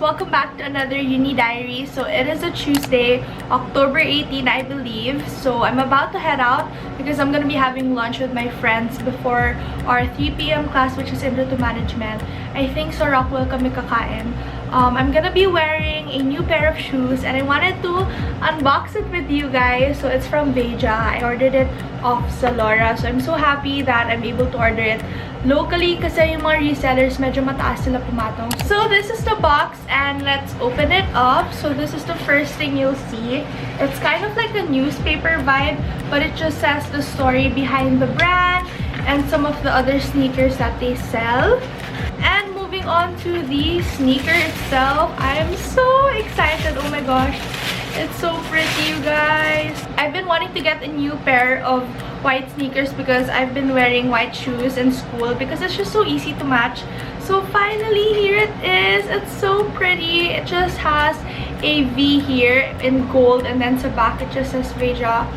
Welcome back to another Uni Diaries. So it is a Tuesday, October 18, I believe. So I'm about to head out because I'm gonna be having lunch with my friends before our 3 p.m. class, which is Intro to Management. I think sa Rockwell kami kakain. I'm gonna be wearing a new pair of shoes and I wanted to unbox it with you guys. So it's from Veja. I ordered it off Zalora. So I'm so happy that I'm able to order it locally kasi yung mga resellers medyo mataas sila pumatong. So this is the box and let's open it up. So this is the first thing you'll see. It's kind of like a newspaper vibe, but it just says the story behind the brand and some of the other sneakers that they sell. And moving on to the sneaker itself, I am so excited. Oh my gosh, it's so pretty, you guys. I've been wanting to get a new pair of white sneakers because I've been wearing white shoes in school because it's just so easy to match. So finally, here it is. It's so pretty. It just has a V here in gold and then sa back it just says Veja.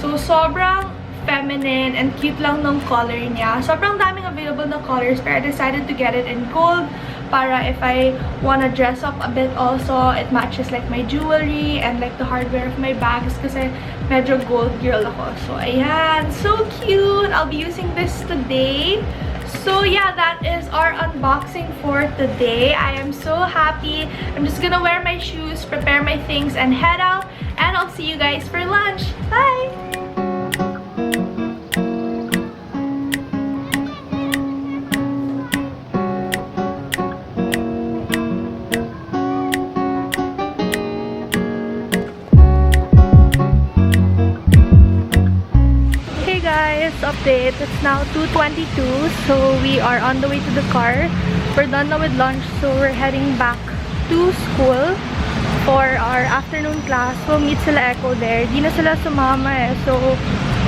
So sobrang feminine and cute lang ng color niya. Sobrang daming available na colors pero I decided to get it in gold para if I wanna dress up a bit also, it matches like my jewelry and like the hardware of my bags kasi medyo gold girl ako. So ayan, so cute! I'll be using this today. So yeah, that is our unboxing for today. I am so happy. I'm just gonna wear my shoes, prepare my things, and head out. And I'll see you guys for lunch. Bye! Update. It's now 2:22, so we are on the way to the car. We're done now with lunch, so we're heading back to school for our afternoon class. We'll meet sila Echo there. Di na sila sumama so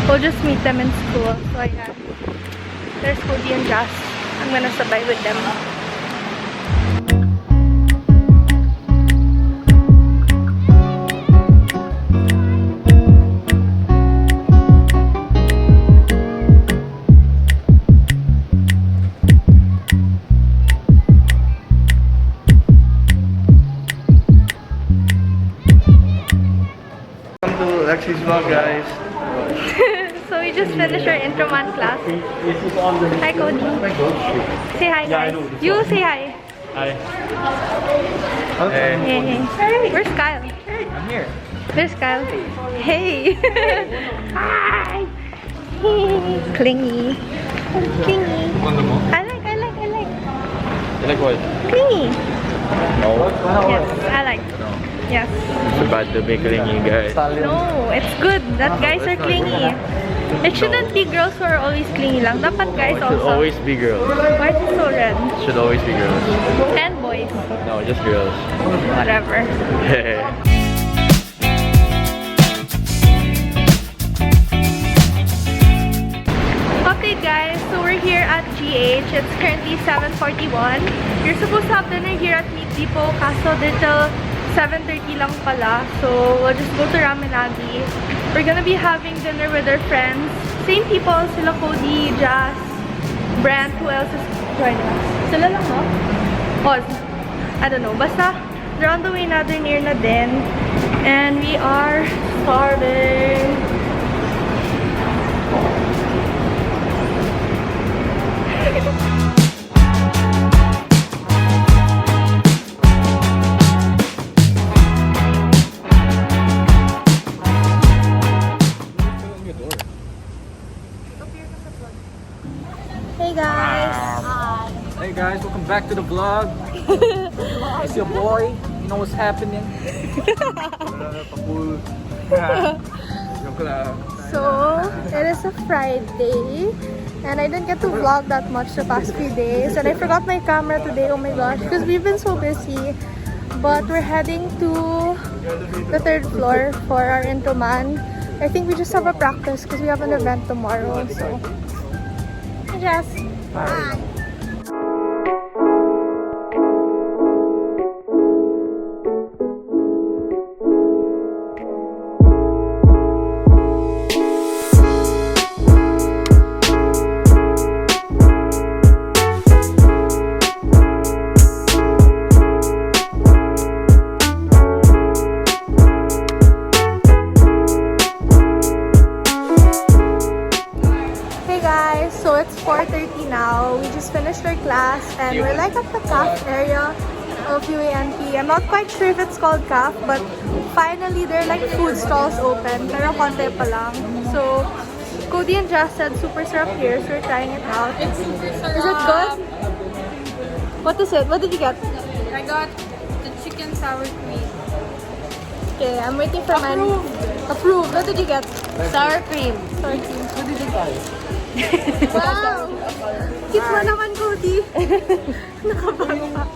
we'll just meet them in school. So ayan, there's Cody and Jazz. I'm gonna sabay with them. Lexy's vlog, guys. So we just finished our intro-man class. Hi, Cody. Say hi, guys. You say hi. Hi. Hey. Hey. Where's Kyle? I'm here. There's Kyle. Hey. Hi. Clingy. Clingy. I like. You like what? Clingy. No. Yes, I like. Yes. It's bad to be clingy, guys. No, it's good that guys are clingy. It shouldn't be girls who are always clingy lang. Dapat guys It should also. always be girls. Why is it so red? It should always be girls. And boys. No, just girls. Whatever. Okay guys, so we're here at GH. It's currently 7:41. You're supposed to have dinner here at Meat Depot, kaso dito 7:30 lang pala. So we'll just go to Ramenagi. We're gonna be having dinner with our friends. Same people, sila Cody, Jazz, Brent, who else is joining us? Sila lang, no? Oz. I don't know. Basta, they're on the way na, they're near na din. And we are starving. Hey guys! Hey guys, welcome back to the vlog. It's your boy. You know what's happening? So, it is a Friday and I didn't get to vlog that much the past few days and I forgot my camera today, oh my gosh, because we've been so busy. But we're heading to the 3rd floor for our intro man. I think we just have a practice because we have an event tomorrow, so... Hey Jess! Hi! the CAF area of UANP. I'm not quite sure if it's called CAF, but finally there are like food stalls open. Pero konti pa lang. So, Cody and Jess said super syrup here, so we're trying it out. It's super syrup. Is it good? What is it? What did you get? I got the chicken sour cream. Okay, I'm waiting for mine. Approved. What did you get? Sour cream. Sour cream. What did you buy? Wow! Cute mo naman, Cody. Nakabata.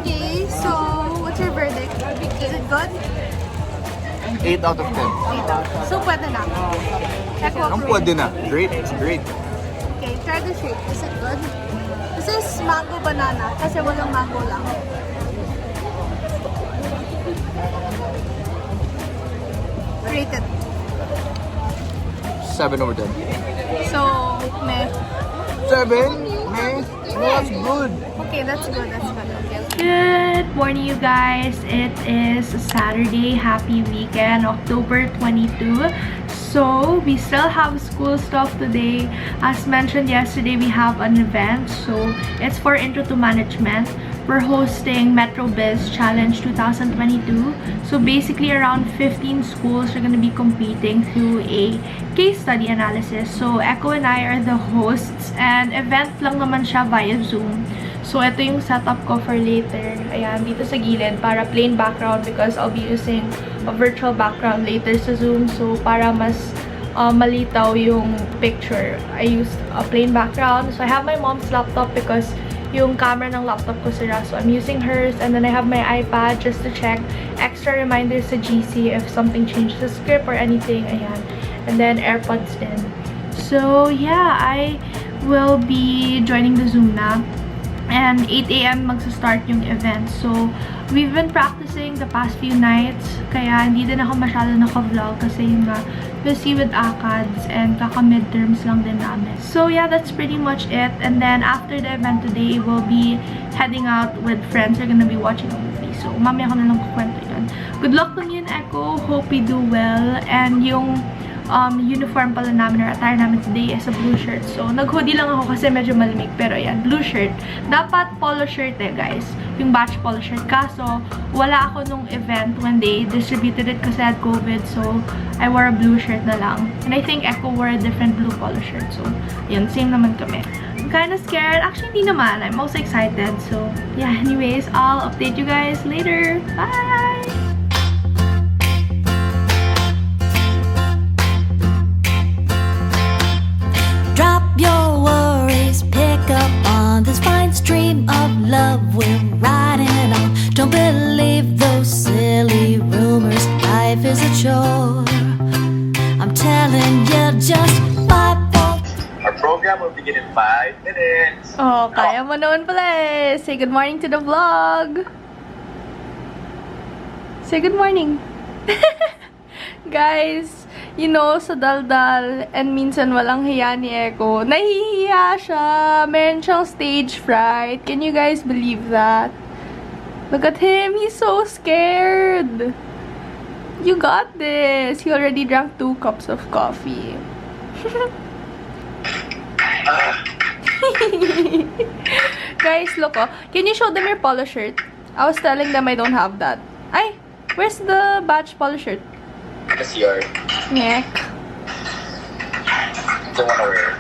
Okay, so what's your verdict? Is it good? 8 out of 10. So, pwede na. Echo Ang approved. pwede na. Great, it's great. Okay, try the shake. Is it good? This is mango banana kasi walang mango lang. Rate it. 7 over 10. So, meh. 7? Meh? That's good. Okay, that's good. That's good. Okay. Good morning, you guys. It is Saturday. Happy weekend, October 22. So, we still have school stuff today. As mentioned yesterday, we have an event. So, it's for Intro to Management. We're hosting Metro Biz Challenge 2022. So, basically, around 15 schools are going to be competing through a case study analysis. So, Echo and I are the hosts. And event lang naman siya via Zoom. So, ito yung setup ko for later. Ayan, dito sa gilid para plain background because I'll be using a virtual background later sa Zoom. So, para mas malitaw yung picture, I used a plain background. So, I have my mom's laptop because yung camera ng laptop ko sira. So, I'm using hers. And then I have my iPad just to check extra reminders sa GC if something changed the script or anything. Ayan. And then, AirPods in. So, yeah, I will be joining the Zoom na. And 8 AM magsa-start yung event. So, we've been practicing the past few nights. Kaya hindi din ako masyado naka-vlog kasi yung busy with ACADS and kaka-midterms lang din namin. So, yeah, that's pretty much it. And then, after the event today, we'll be heading out with friends. We're gonna be watching a movie. So, mamaya ko na lang kukwento yun. Good luck to me and Echo. Hope we do well. And yung uniform pala namin or attire namin today is a blue shirt. So, nag-hoodie lang ako kasi medyo malamig. Pero ayan, blue shirt. Dapat polo shirt guys. Yung batch polo shirt. Kaso, wala ako nung event when they distributed it kasi I had COVID. So, I wore a blue shirt na lang. And I think Echo wore a different blue polo shirt. So, yun, same naman kami. I'm kind of scared. Actually, hindi naman. I'm also excited. So, yeah, anyways, I'll update you guys later. Bye! Drop your worries, pick up on this fine stream of love we're riding on. Don't believe those silly rumors, life is a chore. I'm telling you just 5 Our program will begin in 5 minutes. Oh, kaya mo naman pala eh. Say good morning to the vlog. Say good morning. Guys, you know, sa daldal and minsan walang hiya ni Echo, nahihiya siya. Meron siyang stage fright. Can you guys believe that? Look at him. He's so scared. You got this. He already drank 2 cups of coffee. Guys, look, oh. Can you show them your polo shirt? I was telling them I don't have that. Ay, where's the batch polo shirt? This year, Nyek. don't want to wear.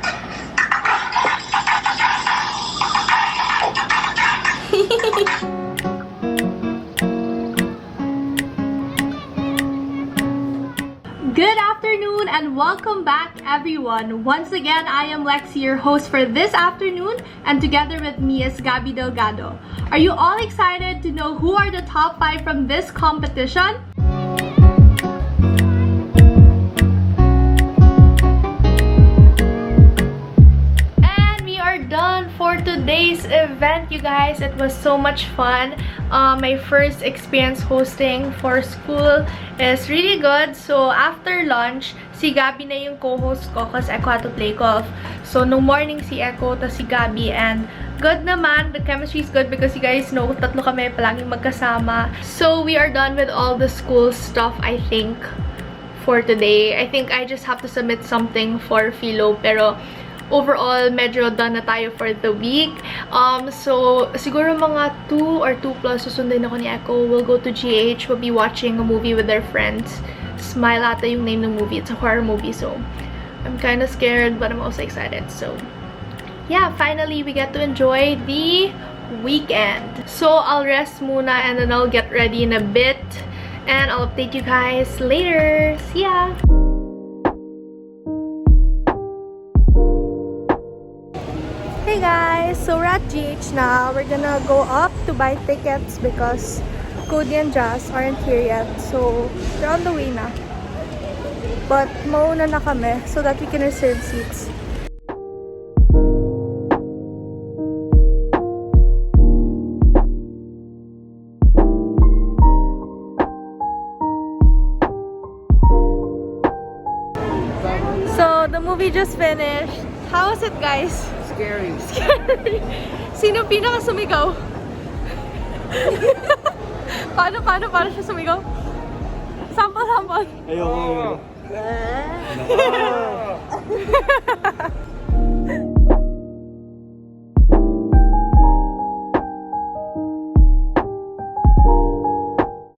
Good afternoon and welcome back everyone. Once again, I am Lexy, your host for this afternoon, and together with me is Gabby Delgado. Are you all excited to know who are the top 5 from this competition? And we are done for today. today's event, you guys. It was so much fun. My first experience hosting for school is really good. So, after lunch, si Gabby na yung co-host ko kasi Echo had to play golf. So, no morning si Echo, tas si Gabby, and good naman. The chemistry is good because you guys know, tatlo kami palaging magkasama. So, we are done with all the school stuff, I think, for today. I think I just have to submit something for Philo, pero overall, medyo done na tayo for the week. So, siguro mga 2 or 2 plus susundin ako ni Echo. We'll go to GH. We'll be watching a movie with their friends. Smile ata yung name ng movie. It's a horror movie, so I'm kind of scared, but I'm also excited. So, yeah, finally, we get to enjoy the weekend. So, I'll rest muna and then I'll get ready in a bit. And I'll update you guys later. See ya! Hey guys! So, we're at GH now. We're gonna go up to buy tickets because Cody and Jazz aren't here yet. So, they're on the way na. But, mauna na kami so that we can reserve seats. So, the movie just finished. How was it, guys? Scary. Scary. Sino pinaka sumigaw? Paano siya sumigaw? Sample. Ayoko.